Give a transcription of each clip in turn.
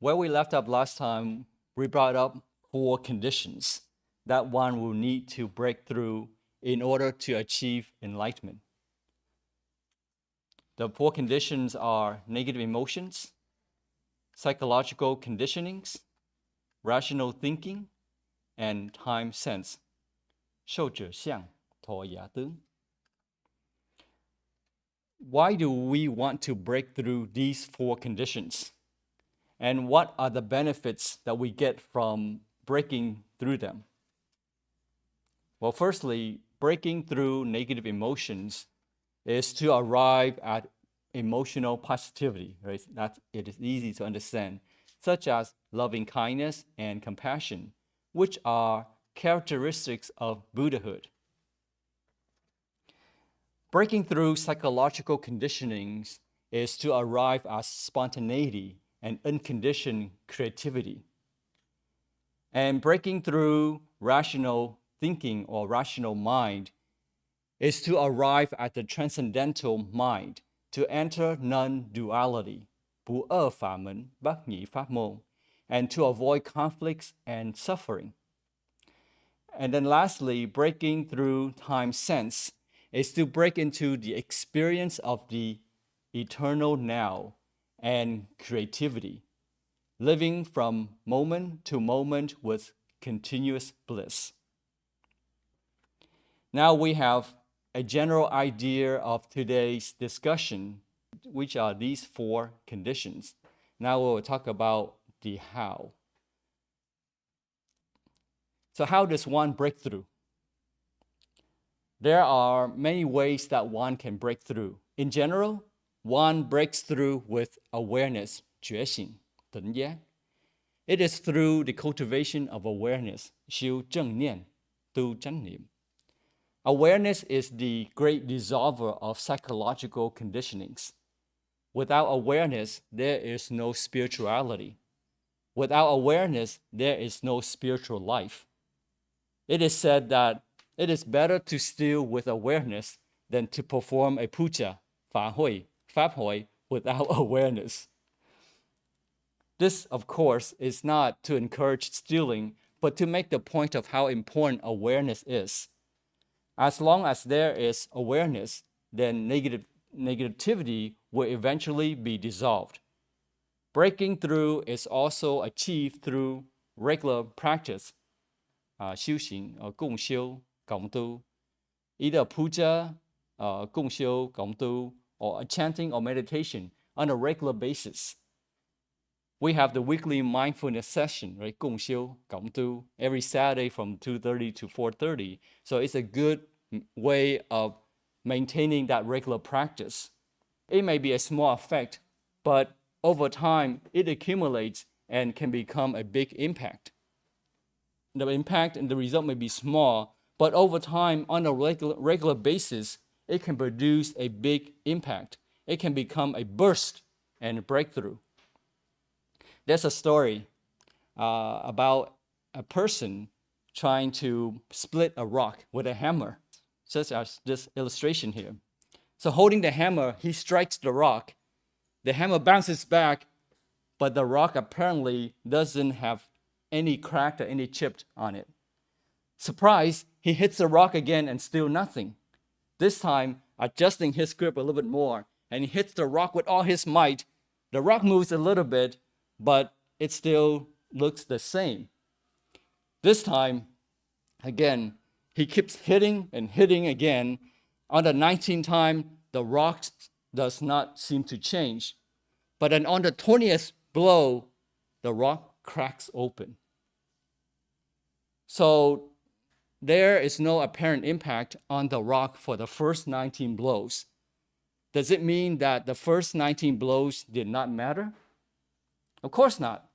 Where we left up last time, we brought up 4 conditions that one will need to break through in order to achieve enlightenment. The 4 conditions are negative emotions, psychological conditionings, rational thinking, and time sense. 受者相，陀牙tướng. Why do we want to break through these 4 conditions? And what are the benefits that we get from breaking through them? Well, firstly, breaking through negative emotions is to arrive at emotional positivity, right? That it is easy to understand, such as loving kindness and compassion, which are characteristics of Buddhahood. Breaking through psychological conditionings is to arrive at spontaneity and unconditioned creativity. And breaking through rational thinking or rational mind is to arrive at the transcendental mind, to enter non-duality, 不二法门,不二法门, and to avoid conflicts and suffering. And then lastly, breaking through time sense is to break into the experience of the eternal now and creativity, living from moment to moment with continuous bliss. Now we have a general idea of today's discussion, which are these 4 conditions. Now we will talk about the how. So how does one break through? There are many ways that one can break through. In general, one breaks through with awareness, 觉醒, 等giác. It is through the cultivation of awareness, 修正念, tu chánh niệm. Awareness is the great dissolver of psychological conditionings. Without awareness, there is no spirituality. Without awareness, there is no spiritual life. It is said that it is better to steal with awareness than to perform a puja, 法會, 法會, without awareness. This, of course, is not to encourage stealing, but to make the point of how important awareness is. As long as there is awareness, then negativity will eventually be dissolved. Breaking through is also achieved through regular practice, 修行, 共修, 共度, either puja, 共修, 共度, or chanting or meditation on a regular basis. We have the weekly mindfulness session, right? 共修, 共度, every Saturday from 2:30 to 4:30. So it's a good way of maintaining that regular practice. It may be a small effect, but over time, it accumulates and can become a big impact. The impact and the result may be small, but over time, on a regular basis, it can produce a big impact. It can become a burst and a breakthrough. There's a story about a person trying to split a rock with a hammer, such as this illustration here. So holding the hammer, he strikes the rock. The hammer bounces back, but the rock apparently doesn't have any crack or any chip on it. Surprise, he hits the rock again and still nothing. This time, adjusting his grip a little bit more, and he hits the rock with all his might. The rock moves a little bit, but it still looks the same. This time, again, he keeps hitting and hitting again. On the 19th time, the rock does not seem to change. But then on the 20th blow, the rock cracks open. So there is no apparent impact on the rock for the first 19 blows. Does it mean that the first 19 blows did not matter? Of course not.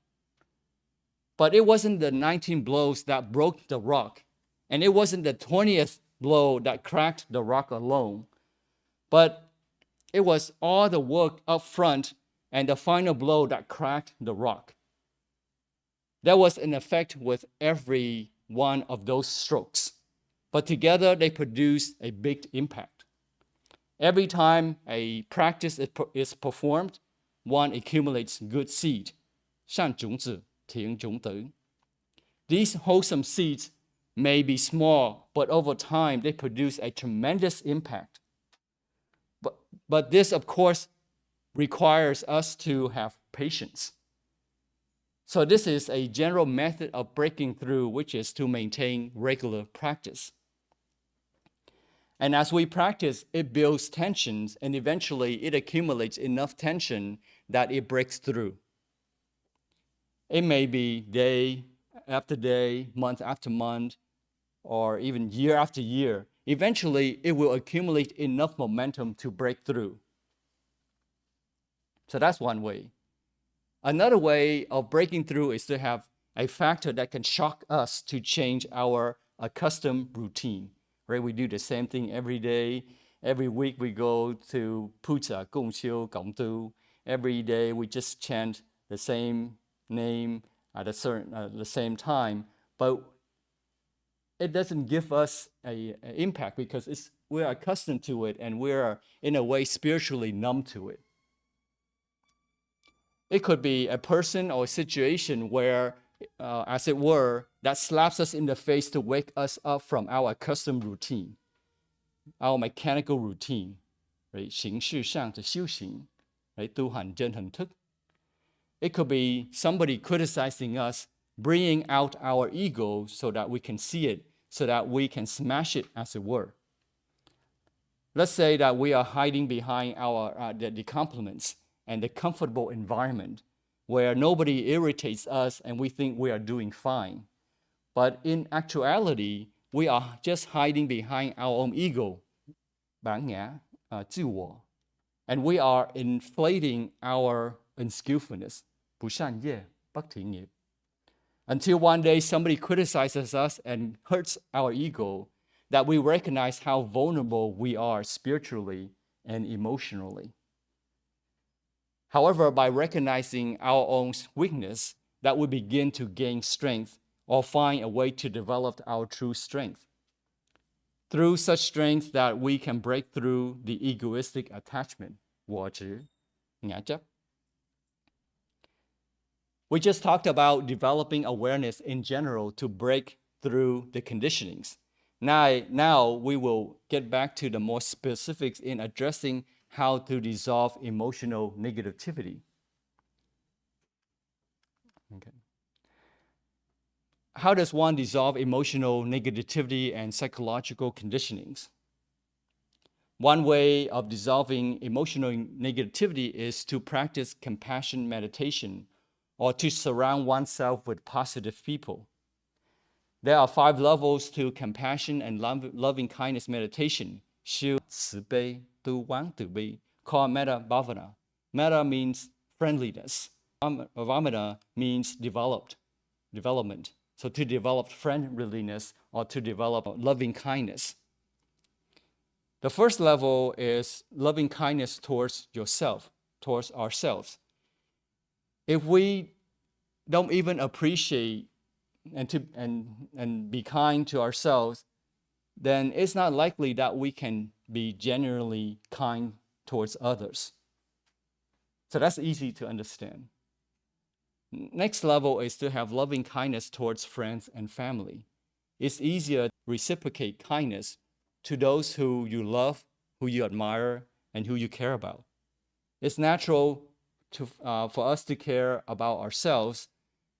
But it wasn't the 19 blows that broke the rock, and it wasn't the 20th blow that cracked the rock alone. But it was all the work up front and the final blow that cracked the rock. There was an effect with every one of those strokes, but together they produced a big impact. Every time a practice is performed, one accumulates good seed. 善种子甜种子. These wholesome seeds may be small, but over time they produce a tremendous impact. But this, of course, requires us to have patience. So this is a general method of breaking through, which is to maintain regular practice. And as we practice, it builds tensions, and eventually it accumulates enough tension that it breaks through. It may be day after day, month after month, or even year after year. Eventually, it will accumulate enough momentum to break through. So that's one way. Another way of breaking through is to have a factor that can shock us to change our accustomed routine. Right? We do the same thing every day. Every week we go to puja, gong qiu, gong du. Every day we just chant the same name at the same time. But it doesn't give us an impact because we're accustomed to it and we're, in a way, spiritually numb to it. It could be a person or a situation where, as it were, that slaps us in the face to wake us up from our accustomed routine, our mechanical routine, right? 形式上的修行, right? 都很真很thức. It could be somebody criticizing us, bringing out our ego so that we can see it, so that we can smash it, as it were. Let's say that we are hiding behind the compliments and the comfortable environment where nobody irritates us and we think we are doing fine. But in actuality, we are just hiding behind our own ego, bản ngã, 自我, and we are inflating our unskillfulness, 不善业, 不体业. Until one day somebody criticizes us and hurts our ego, that we recognize how vulnerable we are spiritually and emotionally. However, by recognizing our own weakness, that we begin to gain strength or find a way to develop our true strength. Through such strength that we can break through the egoistic attachment, 我执, ngã chấp. We just talked about developing awareness in general to break through the conditionings. Now we will get back to the more specifics in addressing how to dissolve emotional negativity. Okay. How does one dissolve emotional negativity and psychological conditionings? One way of dissolving emotional negativity is to practice compassion meditation or to surround oneself with positive people. There are 5 levels to compassion and loving kindness meditation. 修慈悲 tu quán từ bi, called metta bhavana. Metta means friendliness. Bhavana means development. So to develop friendliness or to develop loving kindness. The first level is loving kindness towards yourself, towards ourselves. If we don't even appreciate and be kind to ourselves, then it's not likely that we can be genuinely kind towards others. So that's easy to understand. Next level is to have loving kindness towards friends and family. It's easier to reciprocate kindness to those who you love, who you admire, and who you care about. It's natural for us to care about ourselves,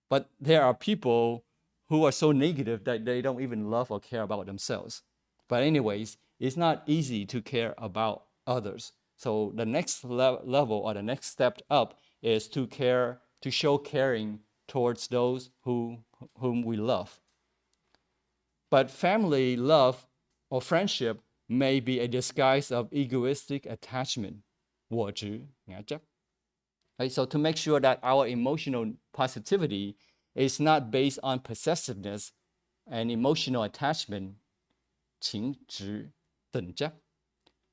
but there are people who are so negative that they don't even love or care about themselves. But anyways, it's not easy to care about others. So the next level or the next step up is to show caring towards those whom we love. But family love or friendship may be a disguise of egoistic attachment, 我执, ngã chấp. Right? So to make sure that our emotional positivity is not based on possessiveness and emotional attachment, 情执, 等chấp,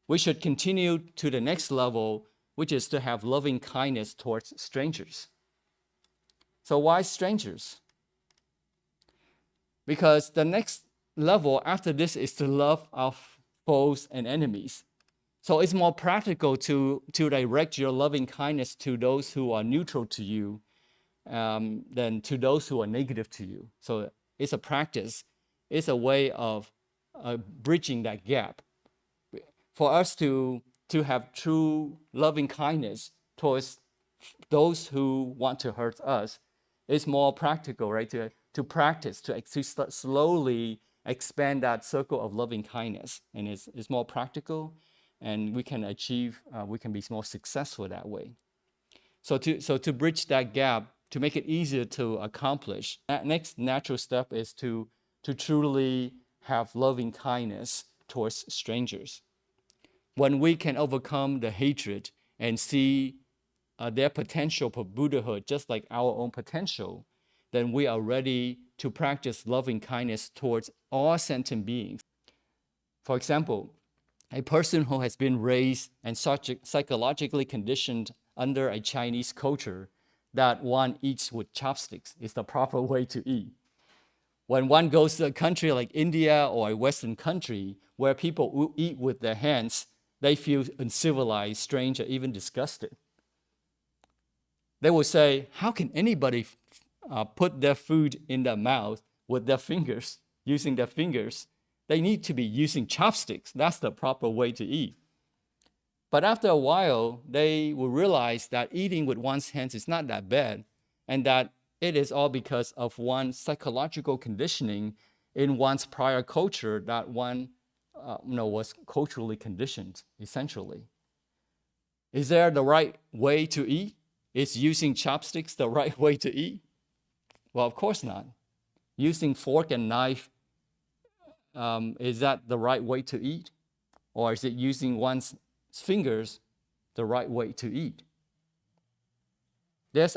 we should continue to the next level, which is to have loving kindness towards strangers. So why strangers? Because the next level after this is to love our foes and enemies. So it's more practical to direct your loving kindness to those who are neutral to you, than to those who are negative to you. So it's a practice. It's a way of bridging that gap. For us to have true loving kindness towards those who want to hurt us, it's more practical, right? To practice, to start slowly expand that circle of loving kindness. And it's more practical, and we can be more successful that way. So to bridge that gap, to make it easier to accomplish, that next natural step is to truly have loving kindness towards strangers. When we can overcome the hatred and see their potential for Buddhahood just like our own potential, then we are ready to practice loving kindness towards all sentient beings. For example, a person who has been raised and psychologically conditioned under a Chinese culture that one eats with chopsticks is the proper way to eat. When one goes to a country like India or a Western country where people eat with their hands, they feel uncivilized, strange, or even disgusted. They will say, how can anybody put their food in their mouth with their fingers, using their fingers? They need to be using chopsticks. That's the proper way to eat. But after a while, they will realize that eating with one's hands is not that bad, and that it is all because of one's psychological conditioning in one's prior culture that one was culturally conditioned, essentially. Is there the right way to eat? Is using chopsticks the right way to eat? Well, of course not. Using fork and knife, is that the right way to eat? Or is it using one's fingers the right way to eat? There's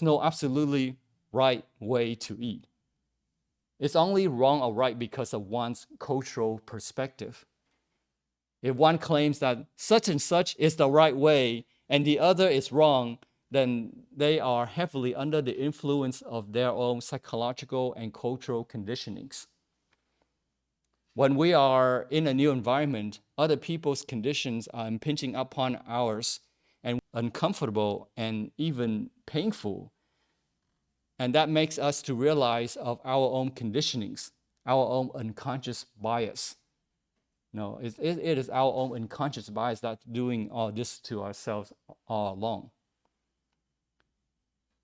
no absolutely right way to eat. It's only wrong or right because of one's cultural perspective. If one claims that such and such is the right way and the other is wrong, then they are heavily under the influence of their own psychological and cultural conditionings. When we are in a new environment, other people's conditions are impinging upon ours, and uncomfortable and even painful. And that makes us to realize of our own conditionings, our own unconscious bias. No, it is our own unconscious bias that's doing all this to ourselves all along.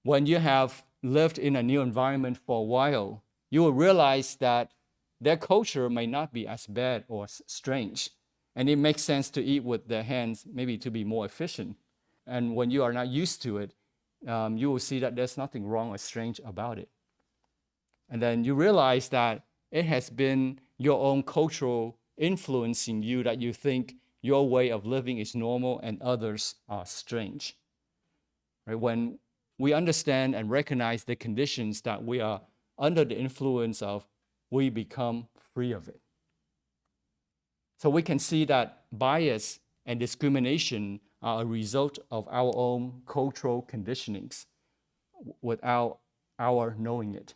When you have lived in a new environment for a while, you will realize that their culture may not be as bad or strange. And it makes sense to eat with their hands, maybe to be more efficient. And when you are not used to it, you will see that there's nothing wrong or strange about it. And then you realize that it has been your own cultural influencing you, that you think your way of living is normal and others are strange. Right? When we understand and recognize the conditions that we are under the influence of, we become free of it. So we can see that bias and discrimination are a result of our own cultural conditionings without our knowing it.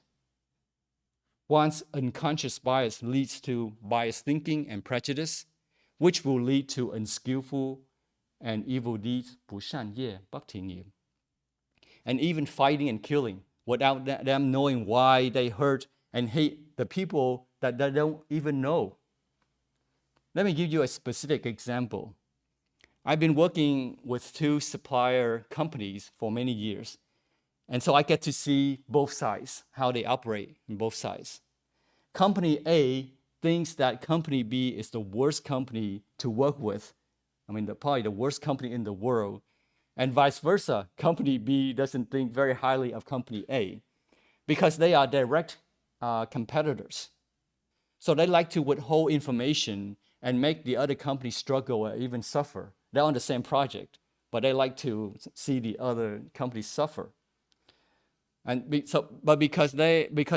One's unconscious bias leads to biased thinking and prejudice, which will lead to unskillful and evil deeds, 不善业, 不听业, and even fighting and killing without them knowing why they hurt and hate the people that they don't even know. Let me give you a specific example. I've been working with 2 supplier companies for many years. And so I get to see both sides, how they operate in both sides. Company A thinks that Company B is the worst company to work with. Probably the worst company in the world. And vice versa, Company B doesn't think very highly of Company A because they are direct competitors. So they like to withhold information and make the other company struggle or even suffer. They're on the same project, but they like to see the other company suffer. But because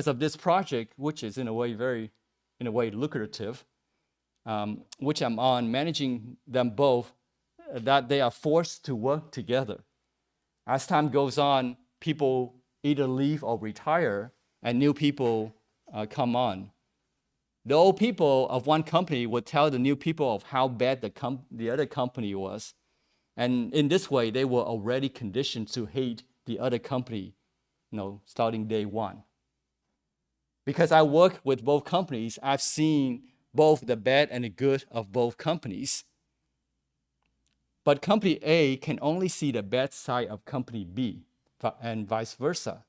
of this project, which is in a way lucrative, which I'm on, managing them both, that they are forced to work together. As time goes on, people either leave or retire, and new people come on. The old people of one company would tell the new people of how bad the other company was. And in this way, they were already conditioned to hate the other company, starting day one. Because I work with both companies, I've seen both the bad and the good of both companies. But company A can only see the bad side of company B, and vice versa.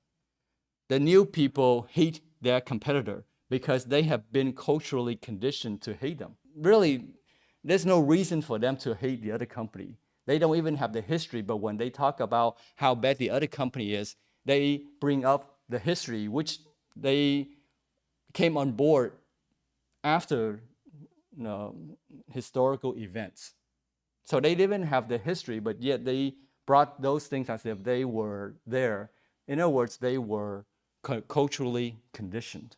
The new people hate their competitor because they have been culturally conditioned to hate them. Really, there's no reason for them to hate the other company. They don't even have the history, but when they talk about how bad the other company is, they bring up the history, which they came on board after historical events. So they didn't have the history, but yet they brought those things as if they were there. In other words, they were culturally conditioned.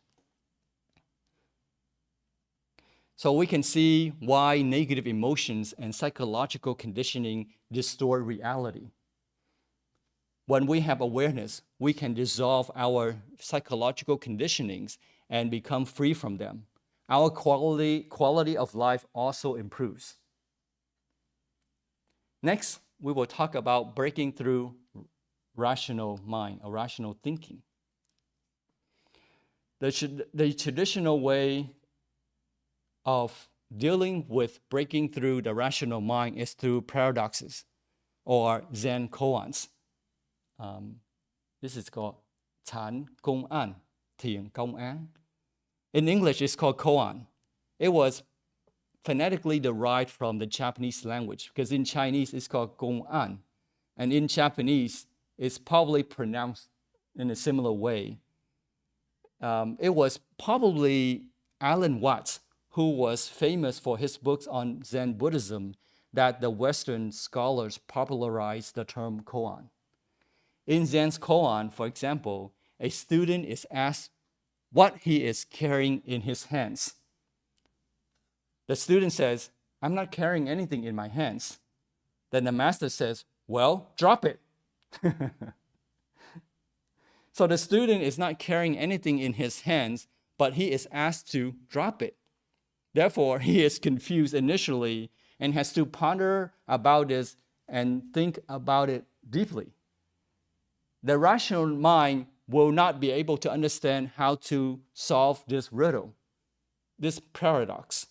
So we can see why negative emotions and psychological conditioning distort reality. When we have awareness, we can dissolve our psychological conditionings and become free from them. Our quality of life also improves. Next, we will talk about breaking through rational mind or rational thinking. The traditional way of dealing with breaking through the rational mind is through paradoxes or Zen koans. This is called 禅公案, thiền công án. In English, it's called koan. It was phonetically derived from the Japanese language, because in Chinese it's called gong an, and in Japanese it's probably pronounced in a similar way. It was probably Alan Watts, who was famous for his books on Zen Buddhism, that the Western scholars popularized the term koan. In Zen's koan, for example, a student is asked what he is carrying in his hands. The student says, I'm not carrying anything in my hands. Then the master says, well, drop it. So the student is not carrying anything in his hands, but he is asked to drop it. Therefore, he is confused initially and has to ponder about this and think about it deeply. The rational mind will not be able to understand how to solve this riddle, this paradox.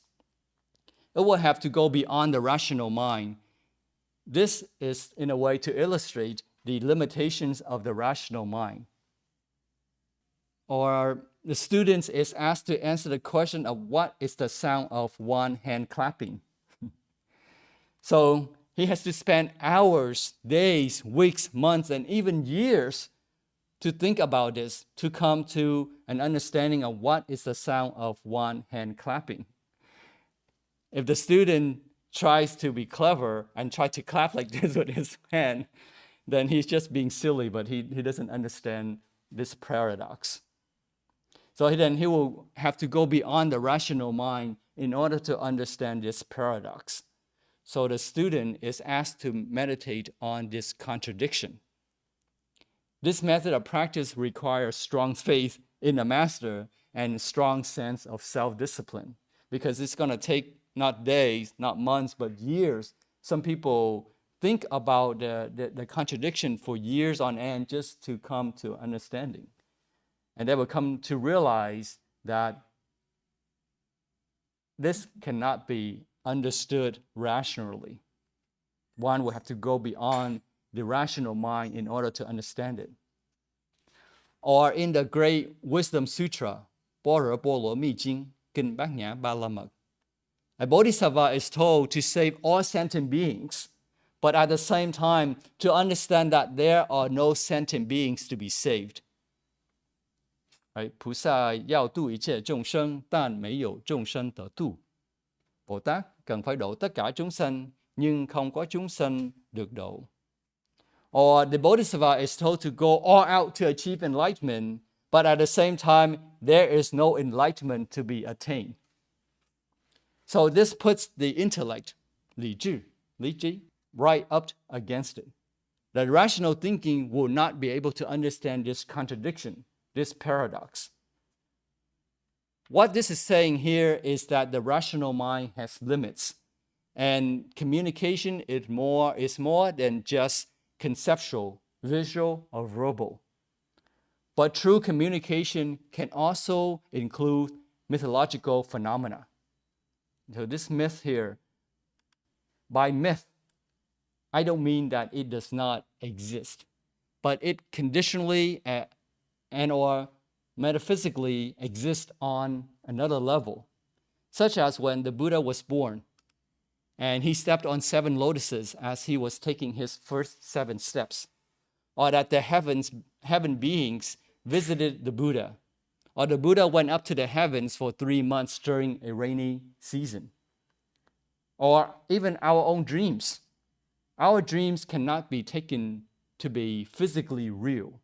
It will have to go beyond the rational mind. This is, in a way, to illustrate the limitations of the rational mind. Or the student is asked to answer the question of what is the sound of one hand clapping. So he has to spend hours, days, weeks, months, and even years to think about this, to come to an understanding of what is the sound of one hand clapping. If the student tries to be clever and try to clap like this with his hand, then he's just being silly, but he doesn't understand this paradox. So then he will have to go beyond the rational mind in order to understand this paradox. So the student is asked to meditate on this contradiction. This method of practice requires strong faith in the master and a strong sense of self-discipline, because it's going to take not days, not months, but years. Some people think about the contradiction for years on end just to come to understanding. And they will come to realize that this cannot be understood rationally. One will have to go beyond the rational mind in order to understand it. Or in the Great Wisdom Sutra, Bồ Lỗ Mi Kinh, Kinh Bát Nhã Ba La Mật, a bodhisattva is told to save all sentient beings, but at the same time to understand that there are no sentient beings to be saved. Right? 菩萨要度一切众生，但没有众生得度. Bồ Tát cần phải độ tất cả chúng sanh, nhưng không có chúng sanh được độ. Or the bodhisattva is told to go all out to achieve enlightenment, but at the same time, there is no enlightenment to be attained. So this puts the intellect, 理智, right up against it. The rational thinking will not be able to understand this contradiction, this paradox. What this is saying here is that the rational mind has limits, And communication is more than just conceptual, visual, or verbal. But true communication can also include mythological phenomena. So this myth here, by myth, I don't mean that it does not exist, but it conditionally and or metaphysically exists on another level, such as when the Buddha was born and he stepped on 7 lotuses as he was taking his first 7 steps, or that the heaven beings visited the Buddha, or the Buddha went up to the heavens for 3 months during a rainy season, or even our own dreams. Our dreams cannot be taken to be physically real,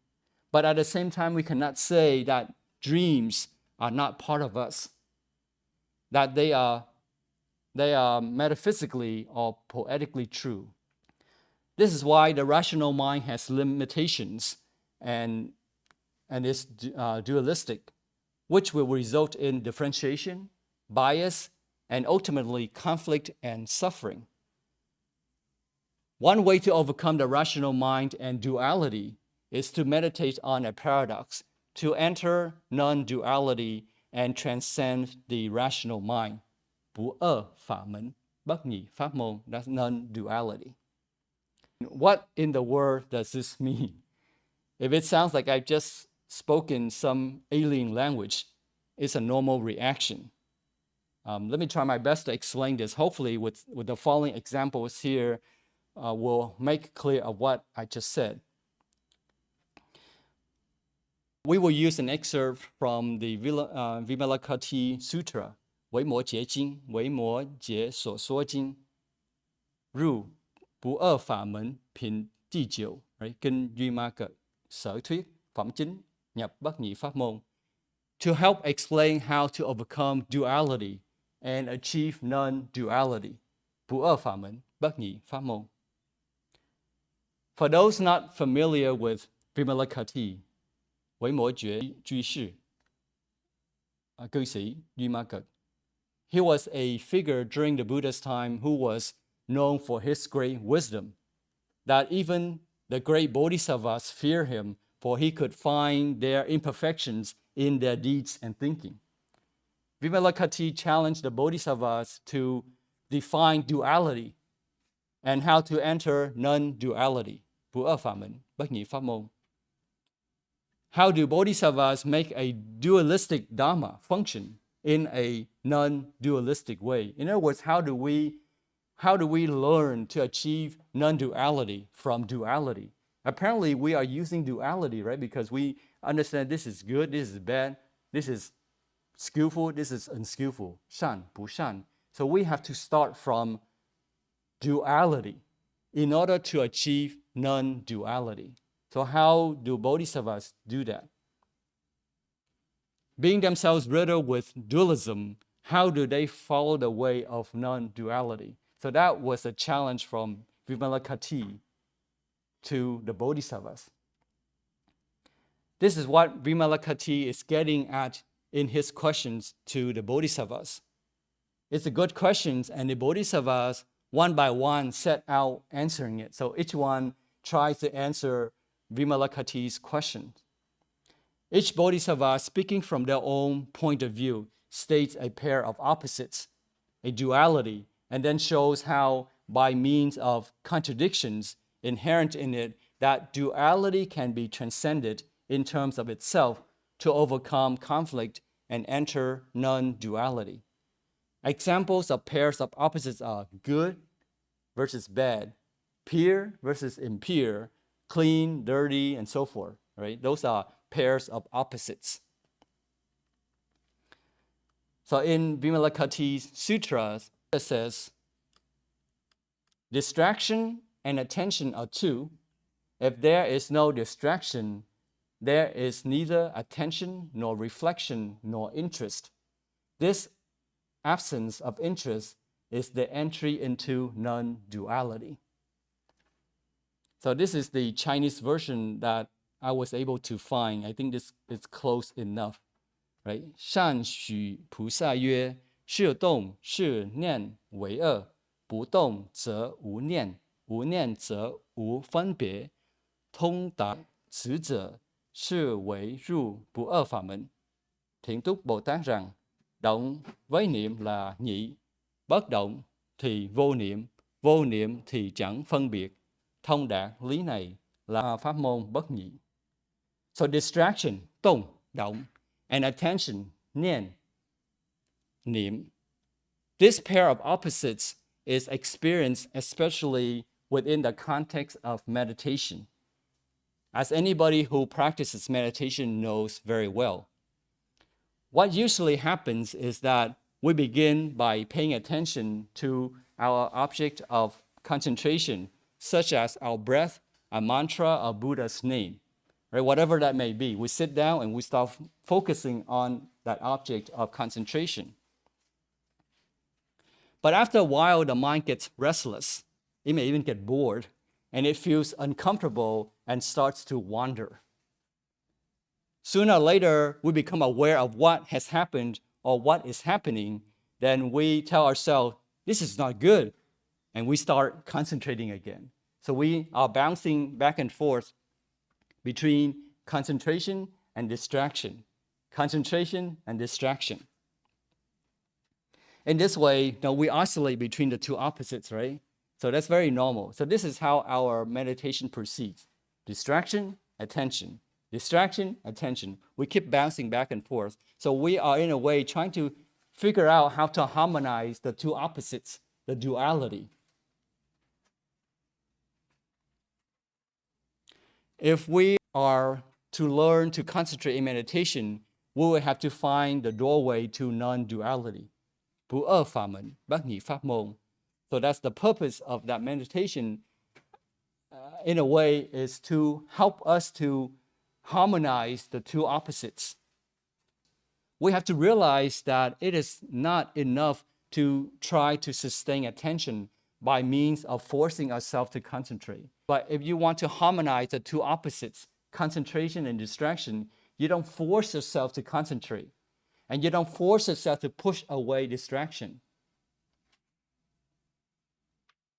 but at the same time, we cannot say that dreams are not part of us, that they are metaphysically or poetically true. This is why the rational mind has limitations and is dualistic, which will result in differentiation, bias, and ultimately conflict and suffering. One way to overcome the rational mind and duality is to meditate on a paradox, to enter non-duality and transcend the rational mind. 不二法门, 不二法門, that's non-duality. What in the world does this mean? If it sounds like I've just spoken some alien language, it's a normal reaction. Let me try my best to explain this. Hopefully with the following examples here will make clear of what I just said. We will use an excerpt from the Vimalakkhati Sutra, 维摩诘经, 维摩诘所说经, 入不二法門品第9, right? Kinh Duy Ma Cật Sở Thuyết Phẩm Chính nhập bất nhị pháp môn, to help explain how to overcome duality and achieve non-duality. 不二法門bất nhị pháp môn. For those not familiar with Vimalakkhati, 維摩诘居士, 居士 Duy Ma Cật, he was a figure during the Buddha's time who was known for his great wisdom, that even the great bodhisattvas fear him, for he could find their imperfections in their deeds and thinking. Vimalakkhati challenged the bodhisattvas to define duality and how to enter non-duality. 不二法門bất nhị pháp môn. How do bodhisattvas make a dualistic dharma function in a non-dualistic way? In other words, how do we learn to achieve non-duality from duality? Apparently, we are using duality, right? Because we understand this is good, this is bad, this is skillful, this is unskillful. 善不善. So we have to start from duality in order to achieve non-duality. So how do bodhisattvas do that? Being themselves riddled with dualism, how do they follow the way of non-duality? So that was a challenge from Vimalakkhati to the bodhisattvas. This is what Vimalakkhati is getting at in his questions to the bodhisattvas. It's a good question, and the bodhisattvas, one by one, set out answering it. So each one tries to answer Vimalakkhati's question. Each bodhisattva, speaking from their own point of view, states a pair of opposites, a duality, and then shows how, by means of contradictions inherent in it, that duality can be transcended in terms of itself to overcome conflict and enter non-duality. Examples of pairs of opposites are good versus bad, pure versus impure, clean, dirty, and so forth, right? Those are pairs of opposites. So in Vimalakkhati's sutras, it says, distraction and attention are two. If there is no distraction, there is neither attention nor reflection nor interest. This absence of interest is the entry into non-duality. So this is the Chinese version that I was able to find. I think this is close enough, right? 善许菩萨曰：是动是念为恶，不动则无念，无念则无分别，通达此者是为入不二法门. Thiện túc Bồ Tát rằng, động với niệm là nhị, bất động thì vô niệm thì chẳng phân biệt. Thông đạt lý này là pháp môn bất nhị. So distraction, tông, động, and attention, niệm, niệm. This pair of opposites is experienced especially within the context of meditation, as anybody who practices meditation knows very well. What usually happens is that we begin by paying attention to our object of concentration, such as our breath, a mantra, or Buddha's name, right? Whatever that may be. We sit down and we start focusing on that object of concentration. But after a while, the mind gets restless. It may even get bored, and it feels uncomfortable and starts to wander. Sooner or later, we become aware of what has happened or what is happening. Then we tell ourselves, this is not good. And we start concentrating again. So we are bouncing back and forth between concentration and distraction. Concentration and distraction. In this way, we oscillate between the two opposites, right? So that's very normal. So this is how our meditation proceeds. Distraction, attention. Distraction, attention. We keep bouncing back and forth. So we are, in a way, trying to figure out how to harmonize the two opposites, the duality. If we are to learn to concentrate in meditation, we will have to find the doorway to non-duality. 不二法门, 不二法門. So that's the purpose of that meditation, in a way, is to help us to harmonize the two opposites. We have to realize that it is not enough to try to sustain attention by means of forcing ourselves to concentrate. But if you want to harmonize the two opposites, concentration and distraction, you don't force yourself to concentrate. And you don't force yourself to push away distraction.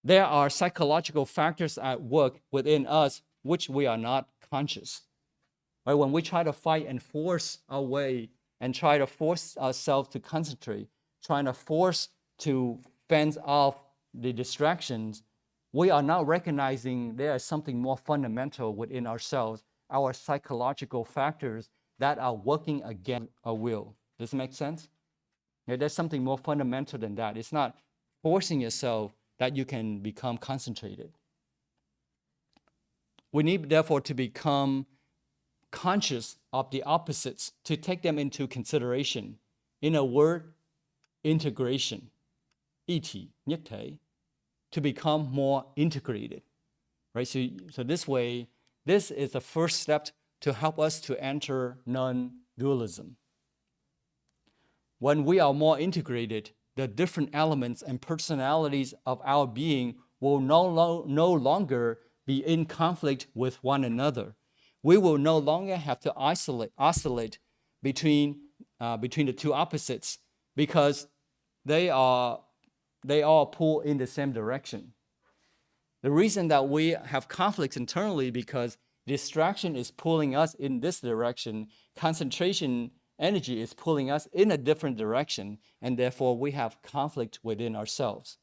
There are psychological factors at work within us which we are not conscious. Right? When we try to fight and force our way and try to force ourselves to concentrate, trying to force to fence off the distractions, we are not recognizing there is something more fundamental within ourselves, our psychological factors that are working against our will. Does it make sense? There's something more fundamental than that. It's not forcing yourself that you can become concentrated. We need, therefore, to become conscious of the opposites, to take them into consideration. In a word, integration, 一体, nhất thể, to become more integrated. Right? So this way, this is the first step to help us to enter non-dualism. When we are more integrated, the different elements and personalities of our being will no longer be in conflict with one another. We will no longer have to oscillate between the two opposites because they all pull in the same direction. The reason that we have conflicts internally because distraction is pulling us in this direction, concentration energy is pulling us in a different direction, and therefore we have conflict within ourselves.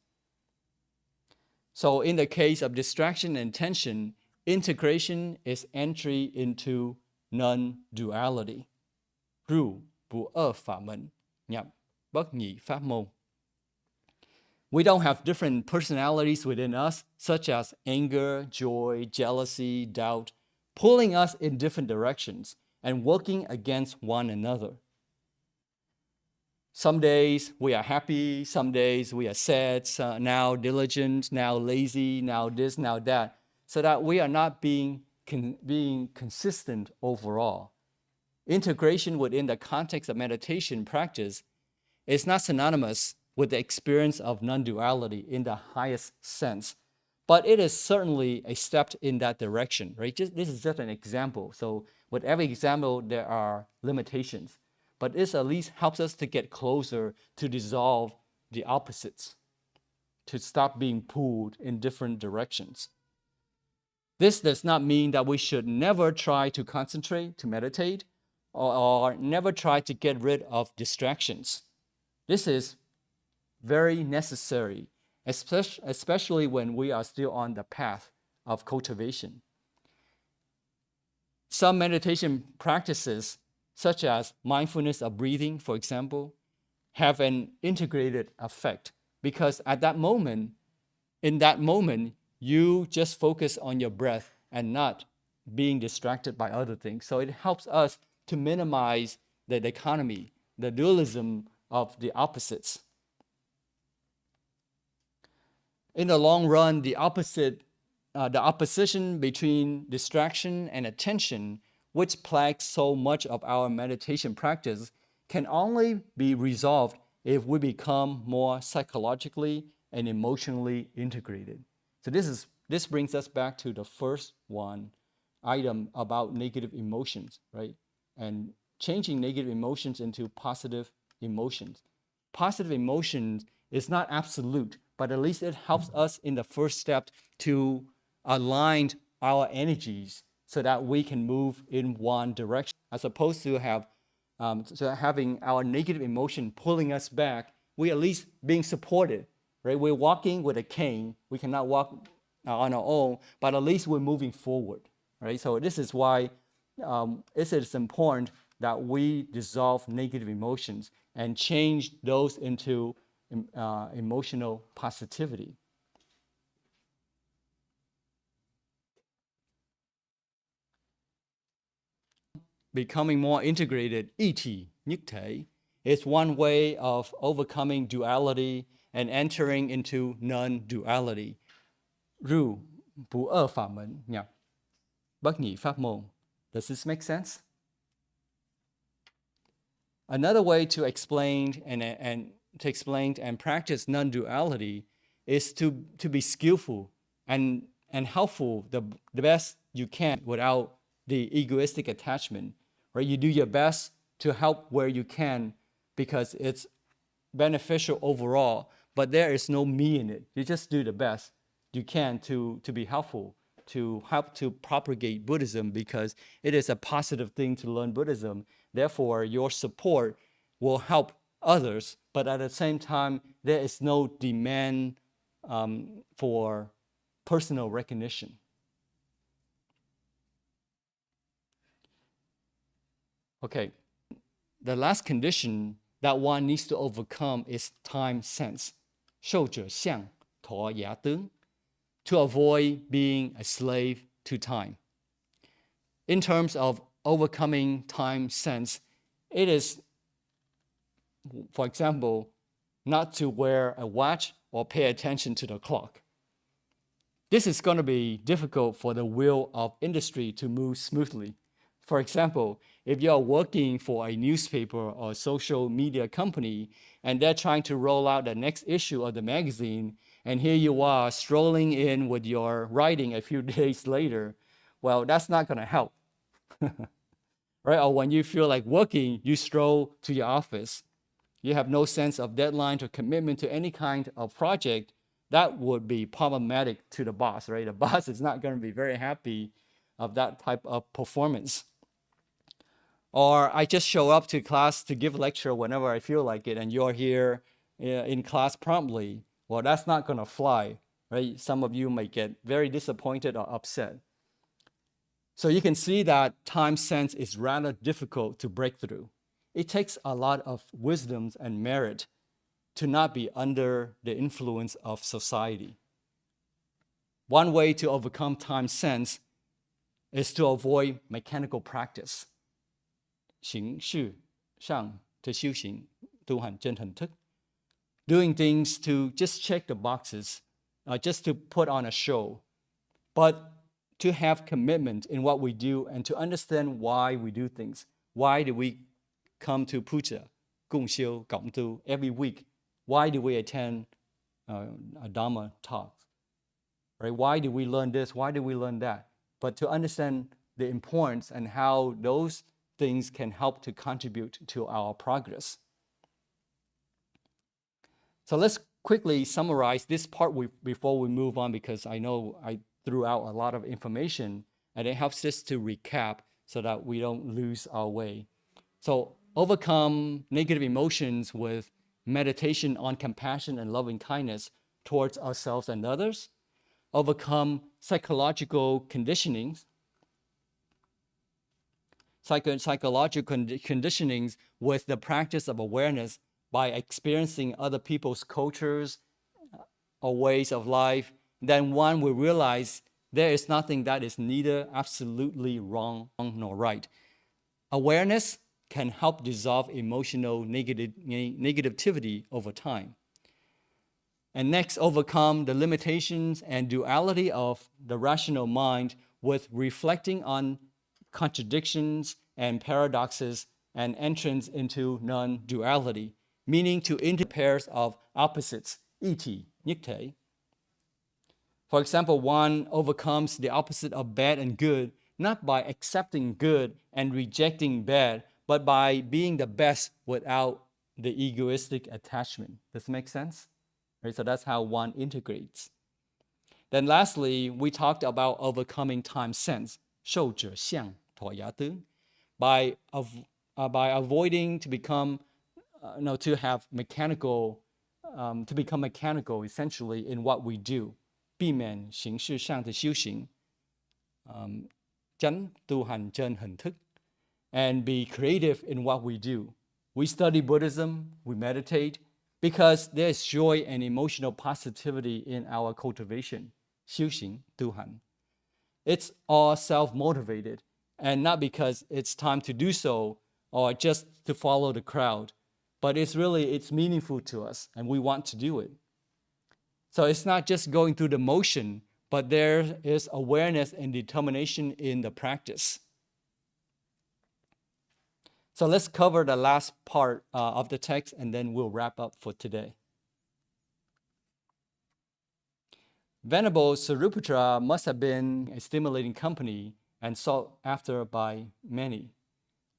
So in the case of distraction and tension, integration is entry into non-duality. 入不二法門, nhập bất nhị pháp môn. We don't have different personalities within us, such as anger, joy, jealousy, doubt, pulling us in different directions and working against one another. Some days we are happy, some days we are sad, now diligent, now lazy, now this, now that, so that we are not being consistent overall. Integration within the context of meditation practice is not synonymous with the experience of non-duality in the highest sense, but it is certainly a step in that direction, right? This is just an example. So with every example, there are limitations, but this at least helps us to get closer to dissolve the opposites. to stop being pulled in different directions. This does not mean that we should never try to concentrate, to meditate, or never try to get rid of distractions. This is very necessary, especially when we are still on the path of cultivation. Some meditation practices, such as mindfulness of breathing, for example, have an integrated effect because in that moment, you just focus on your breath and not being distracted by other things. So it helps us to minimize the dichotomy, the dualism of the opposites. In the long run, the opposition between distraction and attention, which plagues so much of our meditation practice, can only be resolved if we become more psychologically and emotionally integrated. So this brings us back to the first item about negative emotions, right? And changing negative emotions into positive emotions. Positive emotions is not absolute, but at least it helps us in the first step to align our energies so that we can move in one direction, as opposed to having our negative emotion pulling us back. We at least being supported, right? We're walking with a cane. We cannot walk on our own, but at least we're moving forward, right? So this is why it is important that we dissolve negative emotions and change those into emotional positivity. Becoming more integrated, 一体, nhất thể, is one way of overcoming duality and entering into non-duality. 入不二法门, nhập bất nhị pháp môn. Does this make sense? Another way to explain and practice non-duality is to be skillful and helpful the best you can without the egoistic attachment. Right? You do your best to help where you can because it's beneficial overall, but there is no me in it. You just do the best you can to be helpful, to help to propagate Buddhism because it is a positive thing to learn Buddhism. Therefore, your support will help others, but at the same time, there is no demand for personal recognition. Okay, the last condition that one needs to overcome is time sense, 受者相,陀牙tướng, to avoid being a slave to time. In terms of overcoming time sense, it is, for example, not to wear a watch or pay attention to the clock. This is going to be difficult for the wheel of industry to move smoothly. For example, if you're working for a newspaper or social media company and they're trying to roll out the next issue of the magazine, and here you are strolling in with your writing a few days later, well, that's not going to help. Right? Or when you feel like working, you stroll to your office. You have no sense of deadline or commitment to any kind of project. That would be problematic to the boss, right? The boss is not going to be very happy of that type of performance. Or I just show up to class to give a lecture whenever I feel like it, and you're here in class promptly. Well, that's not going to fly, right? Some of you may get very disappointed or upset. So you can see that time sense is rather difficult to break through. It takes a lot of wisdom and merit to not be under the influence of society. One way to overcome time sense is to avoid mechanical practice. 形式上的修行都很真很thức. Doing things to just check the boxes, just to put on a show, but to have commitment in what we do and to understand why we do things. Why do we come to puja, 共修, 共tu every week? Why do we attend a Dharma talk? Right? Why do we learn this? Why do we learn that? But to understand the importance and how those things can help to contribute to our progress. So let's quickly summarize this part before we move on, because I know I threw out a lot of information, and it helps us to recap so that we don't lose our way. So overcome negative emotions with meditation on compassion and loving kindness towards ourselves and others. Overcome psychological conditionings, conditionings with the practice of awareness by experiencing other people's cultures or ways of life. Then one will realize there is nothing that is neither absolutely wrong nor right. Awareness can help dissolve emotional negativity over time. And next, overcome the limitations and duality of the rational mind with reflecting on contradictions and paradoxes and entrance into non-duality, meaning to into pairs of opposites, iti, nyikte. For example, one overcomes the opposite of bad and good, not by accepting good and rejecting bad, but by being the best without the egoistic attachment. Does it make sense? Right, so that's how one integrates. Then lastly, we talked about overcoming time sense, 受者相陀牙tướng, by avoiding to become, to have mechanical, to become mechanical essentially in what we do. 避免形式上的修行, 真tu hành真hình thức, and be creative in what we do. We study Buddhism, we meditate, because there's joy and emotional positivity in our cultivation, 修行, tu hành. It's all self-motivated, and not because it's time to do so or just to follow the crowd, but it's meaningful to us, and we want to do it. So it's not just going through the motion, but there is awareness and determination in the practice. So let's cover the last part of the text, and then we'll wrap up for today. Venerable Sariputra must have been a stimulating company and sought after by many.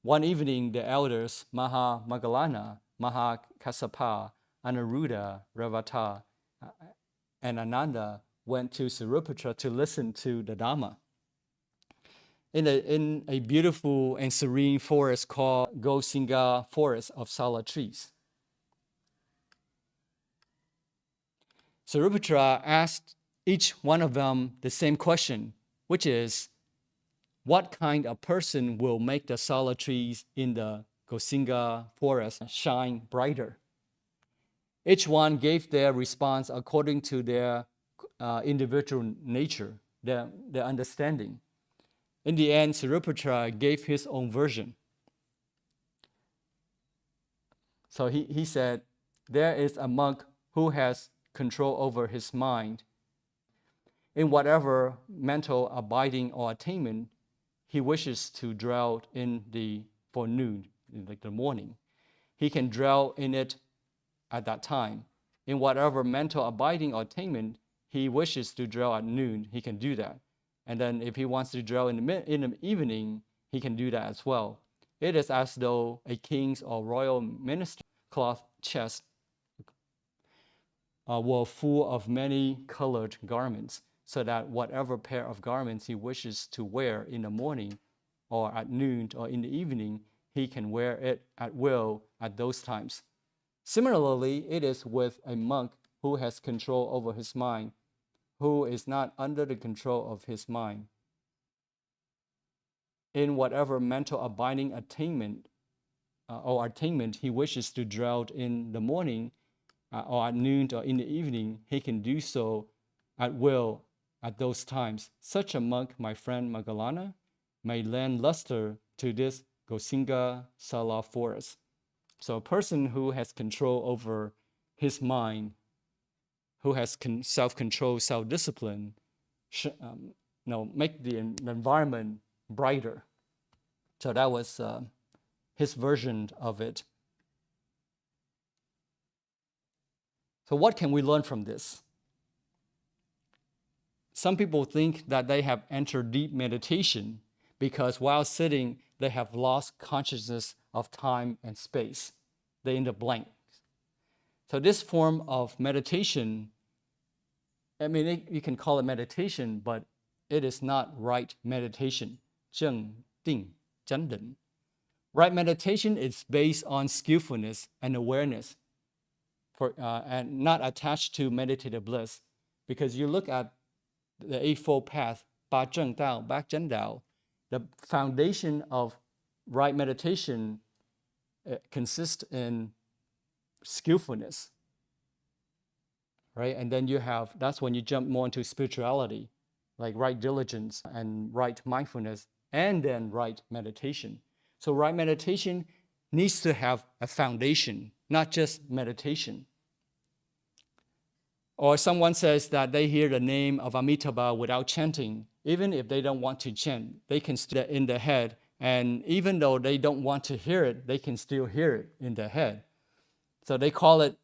One evening, the elders Moggallana, Mahakassapa, Anuruddha, Ravata, and Ananda went to Sariputra to listen to the Dhamma. In a beautiful and serene forest called Gosinga Forest of Solid Trees. Sariputra asked each one of them the same question, which is, what kind of person will make the solid trees in the Gosinga Forest shine brighter? Each one gave their response according to their individual nature, their understanding. In the end, Sariputra gave his own version. So he said, there is a monk who has control over his mind. In whatever mental abiding or attainment he wishes to dwell in the forenoon, like the morning, he can dwell in it at that time. In whatever mental abiding or attainment he wishes to dwell at noon, he can do that. And then if he wants to dwell in the evening, he can do that as well. It is as though a king's or royal minister's cloth chest were full of many colored garments, so that whatever pair of garments he wishes to wear in the morning or at noon or in the evening, he can wear it at will at those times. Similarly, it is with a monk who has control over his mind, who is not under the control of his mind. In whatever mental abiding attainment he wishes to dwell in the morning or at noon or in the evening, he can do so at will at those times. Such a monk, my friend Moggallana, may lend luster to this Gosinga Sala forest. So a person who has control over his mind, who has self-control, self-discipline, make the environment brighter. So that was his version of it. So what can we learn from this? Some people think that they have entered deep meditation because while sitting, they have lost consciousness of time and space. They're in the blank. So this form of meditation, I mean, you can call it meditation, but it is not right meditation. 正定, 真定. Right meditation is based on skillfulness and awareness, and not attached to meditative bliss. Because you look at the Eightfold Path, 八正道, 八真道, the foundation of right meditation consists in skillfulness, right? And then that's when you jump more into spirituality, like right diligence and right mindfulness, and then right meditation. So right meditation needs to have a foundation, not just meditation. Or someone says that they hear the name of Amitabha without chanting. Even if they don't want to chant, they can still in their head. And even though they don't want to hear it, they can still hear it in their head. So they call it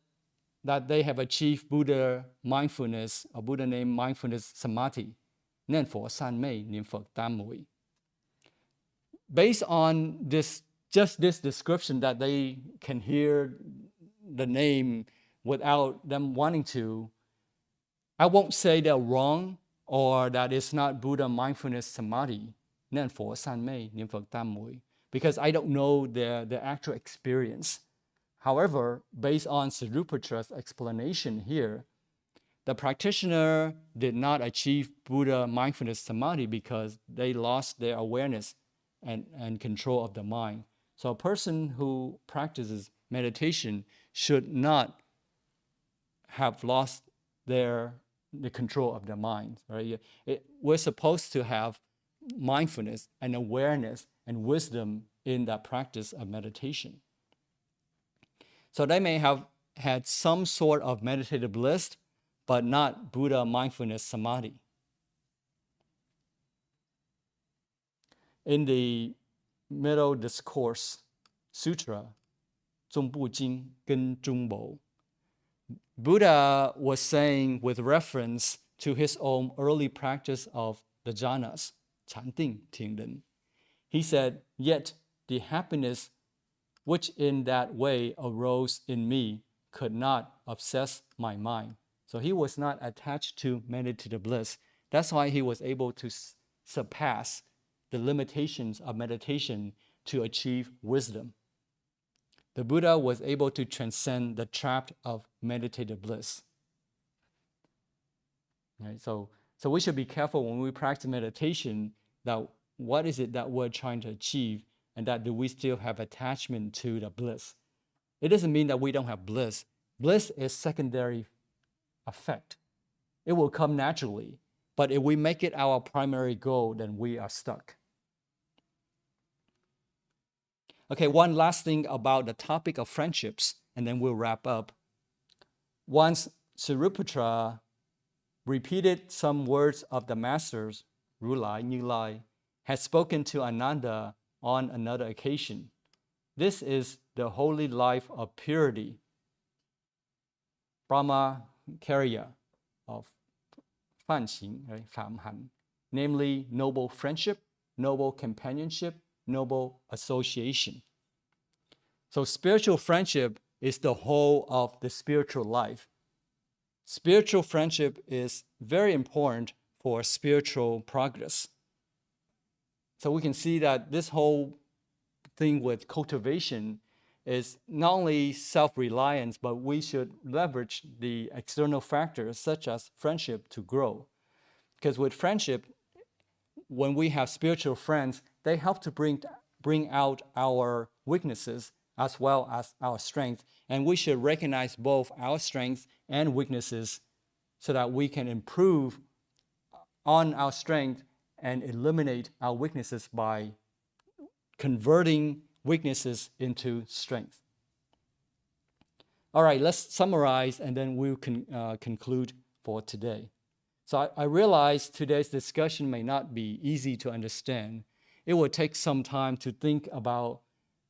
that they have achieved Buddha mindfulness, or Buddha name mindfulness samadhi. 念佛三昧, 念佛三昧. Based on this description that they can hear the name without them wanting to, I won't say they're wrong or that it's not Buddha mindfulness samadhi, 念佛三昧, 念佛三昧, because I don't know the actual experience. However, based on Sariputra's explanation here, the practitioner did not achieve Buddha mindfulness samadhi because they lost their awareness and control of the mind. So a person who practices meditation should not have lost the control of the mind. Right? We're supposed to have mindfulness and awareness and wisdom in that practice of meditation. So they may have had some sort of meditative bliss, but not Buddha mindfulness samadhi. In the Middle Discourse Sutra, 中部经跟中部, Buddha was saying with reference to his own early practice of the jhanas, 禅定, 听人. He said, yet the happiness which in that way arose in me could not obsess my mind. So he was not attached to meditative bliss. That's why he was able to surpass the limitations of meditation to achieve wisdom. The Buddha was able to transcend the trap of meditative bliss. Right? So we should be careful when we practice meditation that what is it that we're trying to achieve, and that do we still have attachment to the bliss. It doesn't mean that we don't have bliss. Bliss is secondary effect. It will come naturally. But if we make it our primary goal, then we are stuck. Okay, one last thing about the topic of friendships, and then we'll wrap up. Once Sariputra repeated some words of the masters, Ru Lai, Như Lai, had spoken to Ananda on another occasion. This is the holy life of purity, Brahmacharya of Fanxing, right? Famhan, namely noble friendship, noble companionship, noble association. So spiritual friendship is the whole of the spiritual life. Spiritual friendship is very important for spiritual progress. So we can see that this whole thing with cultivation is not only self-reliance, but we should leverage the external factors such as friendship to grow. Because with friendship, when we have spiritual friends, they help to bring out our weaknesses as well as our strength. And we should recognize both our strengths and weaknesses so that we can improve on our strength and eliminate our weaknesses by converting weaknesses into strength. All right, let's summarize and then we'll conclude for today. So I realize today's discussion may not be easy to understand. It will take some time to think about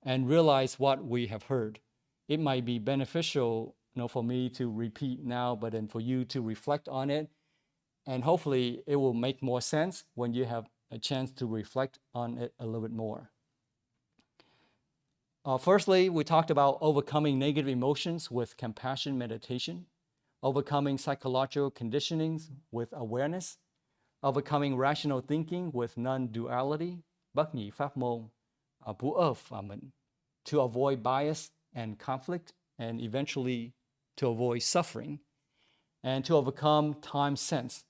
and realize what we have heard. It might be beneficial, for me to repeat now, but then for you to reflect on it. And hopefully it will make more sense when you have a chance to reflect on it a little bit more. Firstly, we talked about overcoming negative emotions with compassion meditation, overcoming psychological conditionings with awareness, overcoming rational thinking with non-duality, bất nhị pháp môn, bố ơ phả mệnh, to avoid bias and conflict, and eventually to avoid suffering, and to overcome time sense,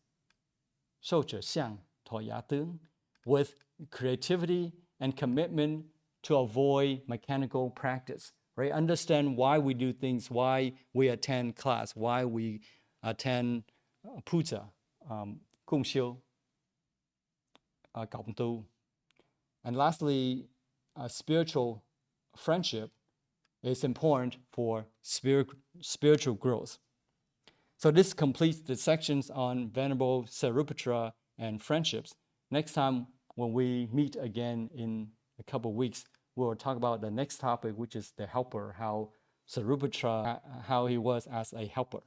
受者相, thọ giả tướng, with creativity and commitment to avoid mechanical practice, right? Understand why we do things, why we attend class, why we attend puja, cung siêu, cộng tu. And lastly, spiritual friendship is important for spiritual growth. So this completes the sections on Venerable Sariputra and friendships. Next time when we meet again in a couple of weeks, we'll talk about the next topic, which is the helper, how Sariputra, how he was as a helper.